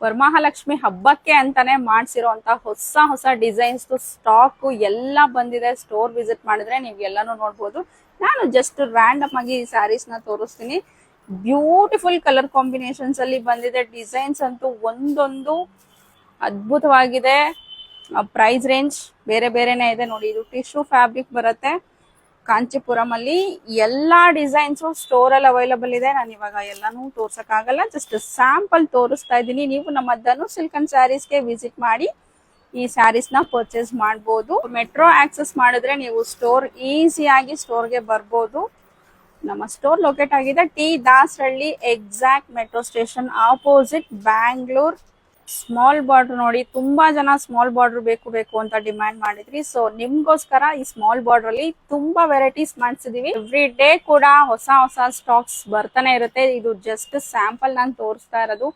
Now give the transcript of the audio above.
ವರಮಹಾಲಕ್ಷ್ಮಿ ಹಬ್ಬಕ್ಕೆ ಅಂತಾನೆ ಮಾಡ್ಸಿರೋಂತ ಹೊಸ ಹೊಸ ಡಿಸೈನ್ಸ್ ಸ್ಟಾಕ್ ಎಲ್ಲ ಬಂದಿದೆ. ಸ್ಟೋರ್ ವಿಸಿಟ್ ಮಾಡಿದ್ರೆ ನೀವು ಎಲ್ಲಾನು ನೋಡ್ಬೋದು. ನಾನು ಜಸ್ಟ್ ರ್ಯಾಂಡಮ್ ಆಗಿ ಈ ಸ್ಯಾರೀಸ್ ನ ತೋರಿಸ್ತೀನಿ. ಬ್ಯೂಟಿಫುಲ್ ಕಲರ್ ಕಾಂಬಿನೇಷನ್ಸ್ ಅಲ್ಲಿ ಬಂದಿದೆ. ಡಿಸೈನ್ಸ್ ಅಂತೂ ಒಂದೊಂದು ಅದ್ಭುತವಾಗಿದೆ. ಪ್ರೈಸ್ ರೇಂಜ್ ಬೇರೆ ಬೇರೆನೆ ಇದೆ ನೋಡಿ. ಇದು ಟಿಶ್ಯೂ ಫ್ಯಾಬ್ರಿಕ್ ಬರುತ್ತೆ. ಕಾಂಚಿಪುರಂ ಅಲ್ಲಿ ಎಲ್ಲಾ ಡಿಸೈನ್ಸ್ ಸ್ಟೋರ್ ಅಲ್ಲಿ ಅವೈಲಬಲ್ ಇದೆ. ನಾನು ಇವಾಗ ಎಲ್ಲಾನು ತೋರ್ಸಕ್ ಆಗಲ್ಲ, ಜಸ್ಟ್ ಸ್ಯಾಂಪಲ್ ತೋರಿಸ್ತಾ ಇದ್ದೀನಿ. ನೀವು ನಮ್ಮ ಧನು ಸಿಲ್ಕ್ ಅಂಡ್ ಸ್ಯಾರೀಸ್ ಗೆ ವಿಸಿಟ್ ಮಾಡಿ ಈ ಸ್ಯಾರೀಸ್ ನ ಪರ್ಚೇಸ್ ಮಾಡಬಹುದು. ಮೆಟ್ರೋ ಆಕ್ಸೆಸ್ ಮಾಡಿದ್ರೆ ನೀವು ಸ್ಟೋರ್ ಈಸಿಯಾಗಿ ಸ್ಟೋರ್ಗೆ ಬರ್ಬೋದು. ನಮ್ಮ ಸ್ಟೋರ್ ಲೊಕೇಟ್ ಆಗಿದೆ T Dasarahalli, exact metro station opposite, Bangalore. Small border ನೋಡಿ, ತುಂಬಾ ಜನ ಸ್ಮಾಲ್ ಬಾರ್ಡರ್ ಬೇಕು ಅಂತ ಡಿಮ್ಯಾಂಡ್ ಮಾಡಿದ್ರಿ. ಸೊ ನಿಮ್ಗೋಸ್ಕರ ಈ ಸ್ಮಾಲ್ ಬಾರ್ಡರ್ ಅಲ್ಲಿ ತುಂಬಾ ವೆರೈಟೀಸ್ ಮಾಡಿಸಿದೀವಿ. ಎವ್ರಿ ಡೇ ಕೂಡ ಹೊಸ ಹೊಸ ಸ್ಟಾಕ್ಸ್ ಬರ್ತಾನೆ ಇರುತ್ತೆ. ಇದು ಜಸ್ಟ್ ಸ್ಯಾಂಪಲ್ ನಾನು ತೋರಿಸ್ತಾ ಇರೋದು.